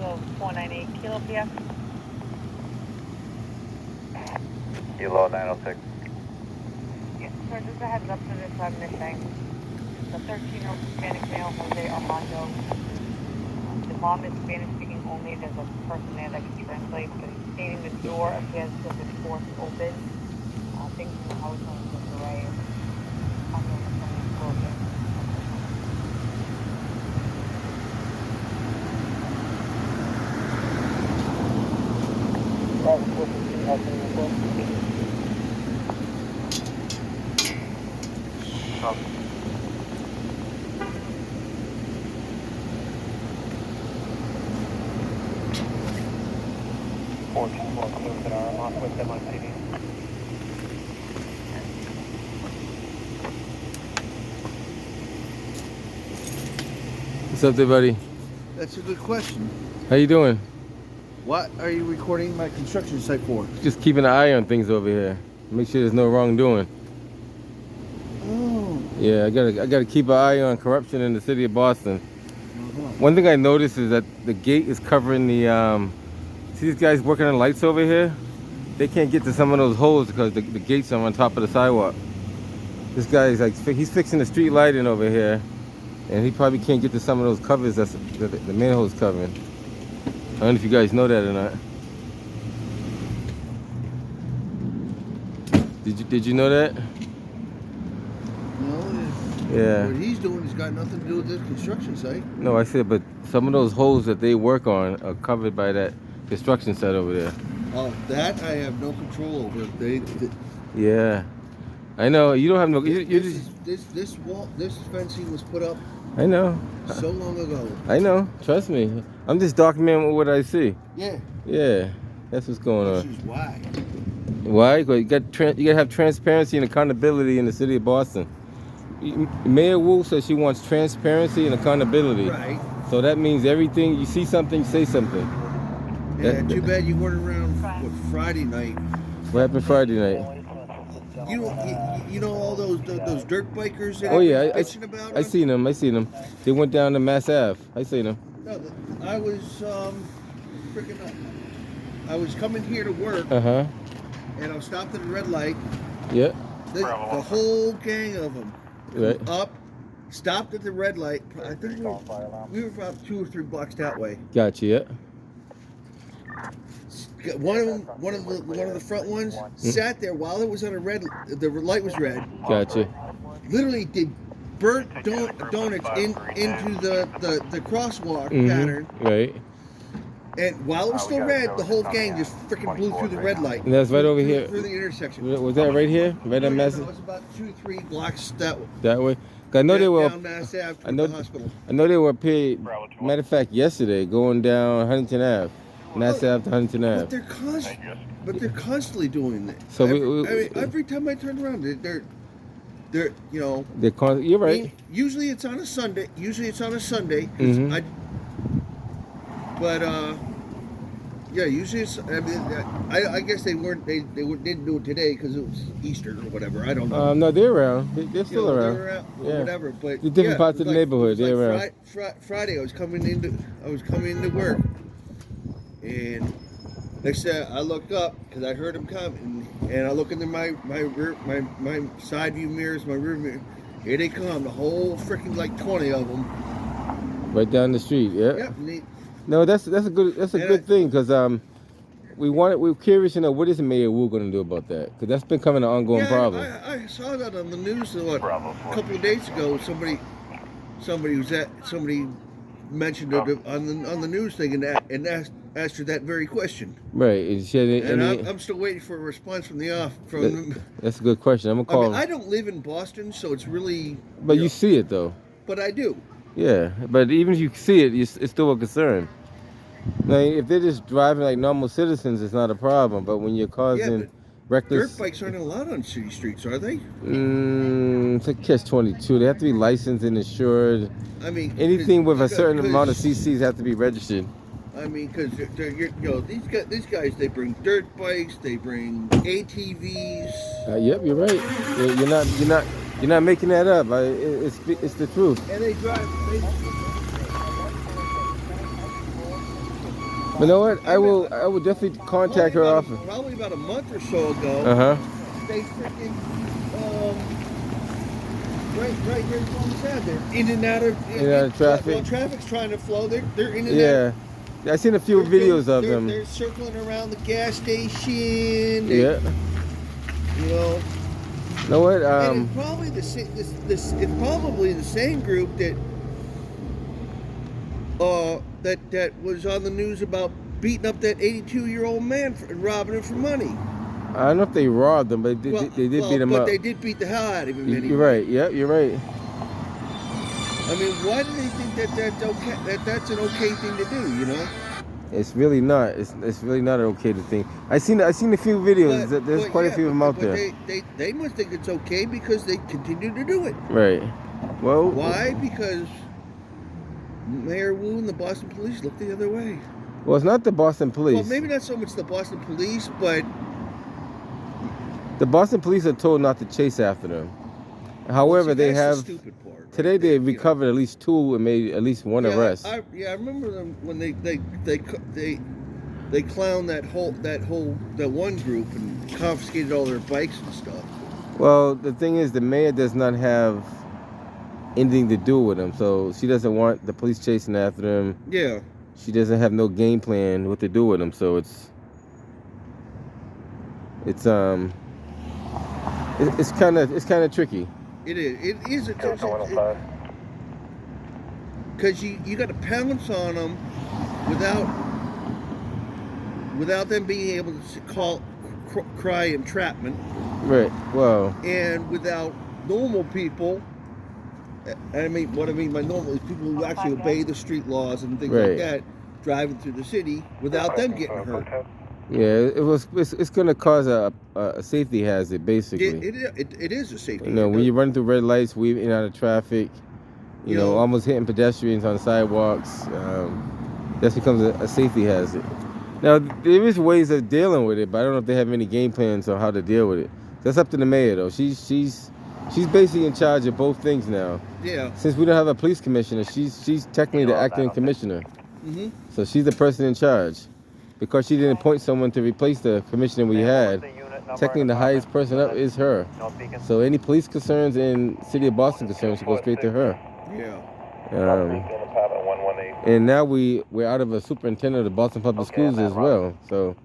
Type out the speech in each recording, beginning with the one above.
Kilo 498, Kilo PF. Kilo 906. Yeah, sir, just a heads up to this missing. The 13-year-old Hispanic male, Jose Armando. The mom is Spanish speaking only. There's a person there that can translate, but he's stating the door appears to have been forced open. Things in the house are in disarray. What's up there, buddy? That's a good question. How you doing? What are you recording my construction site for? Just keeping an eye on things over here. Make sure there's no wrongdoing. Oh. Yeah, I gotta keep an eye on corruption in the city of Boston. One thing I noticed is that the gate is covering the see these guys working on lights over here? They can't get to some of those holes because the gates are on top of the sidewalk. This guy is like, he's fixing the street lighting over here, and he probably can't get to some of those covers that the manhole's covering. I don't know if you guys know that or not. Did you know that? No. Yeah. What he's doing has got nothing to do with this construction site. No, I said, but some of those holes that they work on are covered by that construction site over there. Oh, that I have no control over. Yeah, I know. You don't have no. This wall, this fencing was put up. I know. So long ago. I know. Trust me. I'm just documenting what I see. Yeah. Yeah, that's what's going on. This is why. Why? Because you gotta have transparency and accountability in the city of Boston. Mayor Wu says she wants transparency and accountability. Right. So that means everything you see something, say something. Yeah. Too bad you weren't around Friday night. What happened Friday night? You know all those dirt bikers that bitching about? I seen them. They went down to Mass Ave. I seen them. No, I was I was coming here to work. Uh-huh. And I was stopped at a red light. Yeah. The whole gang of them Right. up, stopped at the red light. I think we were about 2 or 3 blocks that way. Gotcha. Yeah. One of the front ones sat there while it was on the light was red. Gotcha. Literally did burnt donuts into the crosswalk pattern. Right. And while it was still red, the whole gang just freaking blew through the red light. And that's right over here. Through the intersection. Was that right here? Right on Mass? It was about 2 or 3 blocks that way. That way. I know they were. Down Mass Ave to the hospital. I know they were paid. Matter of fact, yesterday going down Huntington Ave, Mass Ave to Huntington Ave. But they're constantly doing that. So every time I turn around, they're you know. You're right. Usually it's on a Sunday. Yeah, usually it's. I mean, I guess they didn't do it today because it was Easter or whatever. I don't know. No, they're around. They're still around. They're around, yeah. Whatever. But the different parts of the neighborhood. They're around. Friday, I was coming into work, and next day I look up because I heard them coming, and I look into my side view mirrors, my rear mirror. Here they come, the whole freaking like 20 of them. Right down the street. Yeah. Yep. No, that's a good thing because we're curious to know what is Mayor Wu going to do about that because that's becoming an ongoing problem. I saw that on the news a couple of days ago. Somebody mentioned it on the news thing and asked her that very question. Right, I'm still waiting for a response from the off. That's a good question. I'm gonna call. I don't live in Boston, so it's really. But you see it though. But I do. Yeah, but even if you see it, it's still a concern. Now, if they're just driving like normal citizens, it's not a problem. But when you're causing reckless... Dirt bikes aren't allowed on city streets, are they? It's a catch-22. They have to be licensed and insured. I mean... Anything with a certain amount of CCs have to be registered. I mean, because these guys, they bring dirt bikes, they bring ATVs. Yep, you're right. You're not making that up. It's the truth. And they drive. You know what? I will definitely contact her often. Probably about a month or so ago. Uh huh. They freaking right here in Columbus Ave. They're in and out of traffic. Well, traffic's trying to flow. They're in and out. Yeah, I seen a few videos of them. They're circling around the gas station. Yeah. You know. You know what? And it's probably it's probably the same group that was on the news about beating up that 82-year-old man and robbing him for money. I don't know if they robbed him, but they did beat him up. But they did beat the hell out of him. Anyway. You're right. Yeah, you're right. I mean, why do they think that's okay? That's an okay thing to do? You know? It's really not. It's really not an okay thing. I seen a few videos. There's quite a few of them out there. They must think it's okay because they continue to do it. Right. Well. Why? Because Mayor Wu and the Boston police look the other way. Well, it's not the Boston police. Well, maybe not so much the Boston police, but the Boston police are told not to chase after them. However, they have. The stupid part, today right? they recovered at least 2 and made at least 1 arrest. I remember them when they clowned that one group and confiscated all their bikes and stuff. Well, the thing is, the mayor does not have anything to do with them, so she doesn't want the police chasing after them. Yeah. She doesn't have no game plan what to do with them, so it's kind of tricky. It is a because you got to pounce on them without them being able to cry entrapment. Right. Well. And without normal people. I mean, what I mean by normal is people who actually obey the street laws and things like that, driving through the city without them getting hurt. Yeah, it's going to cause a safety hazard, basically. It is a safety hazard. You know, when you run through red lights, weaving in and out of traffic, you know, almost hitting pedestrians on sidewalks, that becomes a safety hazard. Now, there is ways of dealing with it, but I don't know if they have any game plans on how to deal with it. That's up to the mayor, though. She's basically in charge of both things now. Yeah. Since we don't have a police commissioner, she's technically the acting commissioner. Mm-hmm. So she's the person in charge. Because she didn't appoint someone to replace the commissioner we had, technically the highest person up is her. So any police concerns and City of Boston concerns should go straight to her. Yeah. And now we're out of a superintendent of the Boston Public Schools as well. So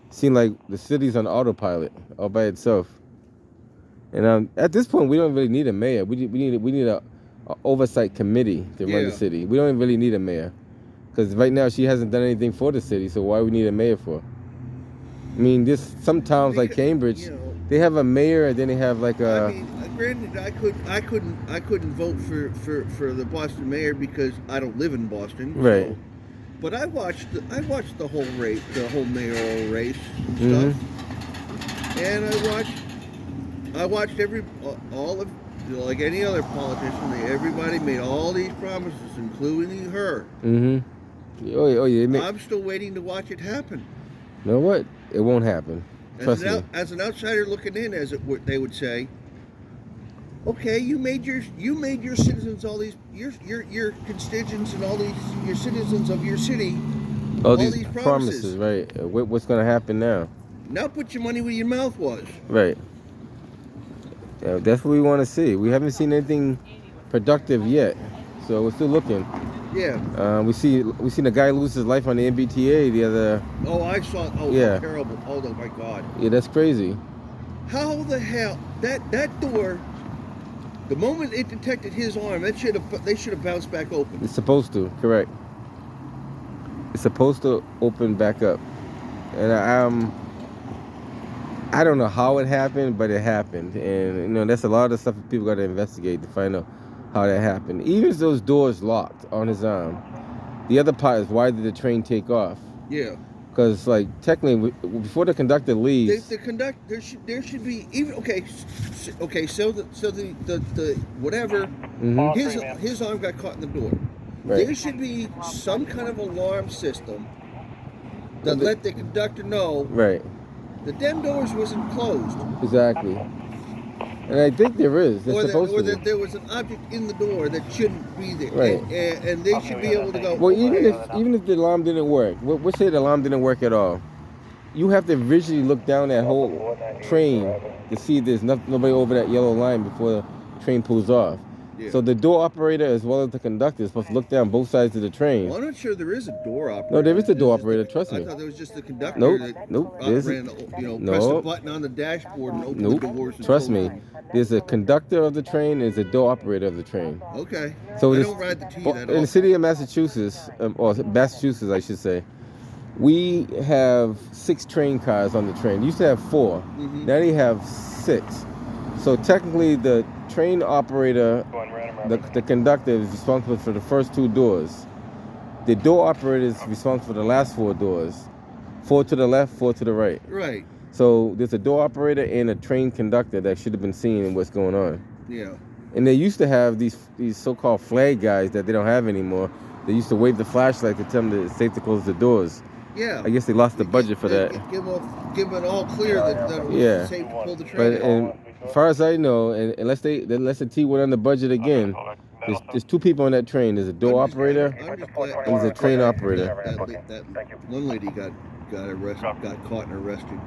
it seems like the city's on autopilot all by itself. And at this point, we don't really need a mayor. We need a oversight committee to run the city. We don't really need a mayor. Because right now she hasn't done anything for the city, so why we need a mayor for? I mean, some towns like Cambridge, they have a mayor and then they have like a. I mean, granted, I couldn't vote for the Boston mayor because I don't live in Boston. Right. So, but I watched the whole race, the whole mayoral race and stuff, and I watched all of. Like any other politician, everybody made all these promises, including her. Mm-hmm. Oh yeah. I'm still waiting to watch it happen. You know what? It won't happen. Trust me. As an outsider looking in, they would say, okay, you made your citizens all these your constituents and all these your citizens of your city all these promises, right? What's going to happen now? Now put your money where your mouth was. Right. Yeah, that's what we want to see. We haven't seen anything productive yet, so we're still looking. Yeah. We seen a guy lose his life on the MBTA the other. Oh, I saw. Oh, yeah. Terrible. Oh my God. Yeah, that's crazy. How the hell that door? The moment it detected his arm, they should have bounced back open. It's supposed to. Correct. It's supposed to open back up, and I don't know how it happened, but it happened, and that's a lot of stuff that people got to investigate to find out how that happened. Even if those doors locked on his arm, the other part is why did the train take off? Yeah. Because technically, before the conductor leaves, there should be even okay. So the whatever his arm got caught in the door. Right. There should be some kind of alarm system that let the conductor know. Right. The damn doors wasn't closed. Exactly. And I think there is. They're or supposed to that be. there was an object in the door that shouldn't be there, Right. and they should be able to go. Well, okay. even if the alarm didn't work, let's say the alarm didn't work at all, you have to visually look down that whole train to see if there's nobody over that yellow line before the train pulls off. Yeah. So the door operator as well as the conductor is supposed to look down both sides of the train. Well, I'm not sure there is a door operator. No, there is a door It's just operator, trust me. I thought there was just the conductor Nope, that nope, there's ran, press the button on the dashboard and open the doors. And Trust close me. There's a conductor of the train and there's a door operator of the train. them. Okay. So I this- don't ride the T that in the often. city of Massachusetts, or Massachusetts, I should say, we have 6 train cars on the train. Used to have 4. Mhm. Now they have 6. So technically, the train operator, the conductor, is responsible for the first 2 doors. The door operator is responsible for the last 4 doors. 4 to the left, 4 to the right. Right. So there's a door operator and a train conductor that should have been seeing what's going on. Yeah. And they used to have these so-called flag guys that they don't have anymore. They used to wave the flashlight to tell them that it's safe to close the doors. Yeah. I guess they lost the budget for that. Give it all clear that it was Yeah. safe to pull the But train. and as far as I know, and unless the T went on the budget again, there's 2 people on that train. There's a door operator. I'm just glad and there's a train operator. that one lady got arrested, got caught and arrested.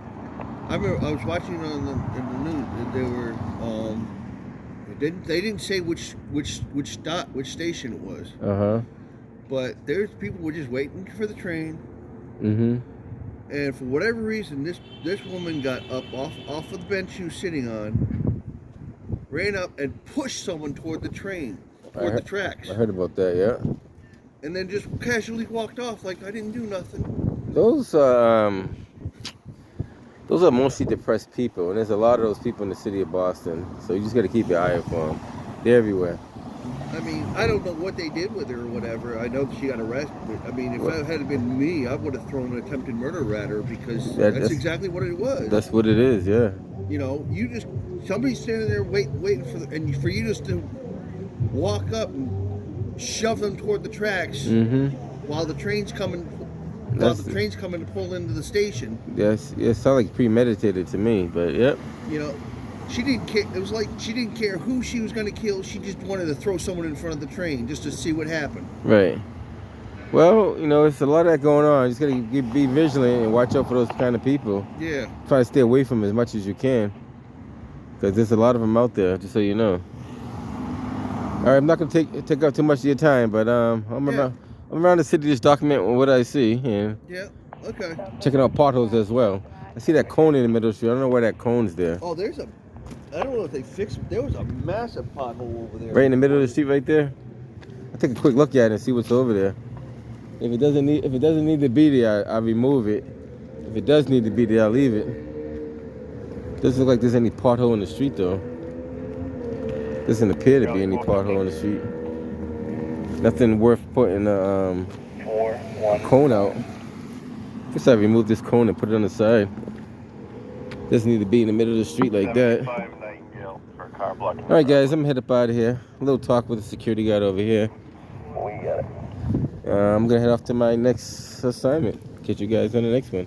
I remember I was watching in the news that they were they didn't say which station it was, Uh-huh. but there's people were just waiting for the train, Mm-hmm. and for whatever reason this woman got up off of the bench she was sitting on, ran up and pushed someone toward the train, toward the tracks, I heard about that, yeah. and then just casually walked off like I didn't do nothing. Those are mostly depressed people, and there's a lot of those people in the city of Boston. So you just got to keep your eye out for them. They're everywhere. I mean, I don't know what they did with her or whatever. I know that she got arrested. But, I mean, if it had been me, I would have thrown an attempted murder at her because that's exactly what it was. That's what it is, yeah. You know, somebody's standing there waiting for you just to walk up and shove them toward the tracks while the train's coming. The train's coming to pull into the station. Yes, it sounds like premeditated to me, but yep. You know, she didn't care. It was like she didn't care who she was going to kill. She just wanted to throw someone in front of the train just to see what happened. Right. Well, you know, it's a lot of that going on. You just got to be vigilant and watch out for those kind of people. Yeah. Try to stay away from them as much as you can, because there's a lot of them out there. Just so you know. All right, I'm not gonna take up too much of your time, but I'm around the city just documenting what I see and Okay. checking out potholes as well. I see that cone in the middle of the street. I don't know why that cone's there. Oh, I don't know if they fixed it. There was a massive pothole over there. Right in the middle of the street right there. I'll take a quick look at it and see what's over there. If it doesn't need to be there, I'll remove it. If it does need to be there, I'll leave it. Doesn't look like there's any pothole in the street though. Doesn't appear to be any pothole in the street. Nothing worth putting a cone out. Guess I remove this cone and put it on the side. Doesn't need to be in the middle of the street like that. Alright guys, I'm gonna head up out of here. A little talk with the security guard over here. We got it. I'm gonna head off to my next assignment. Catch you guys on the next one.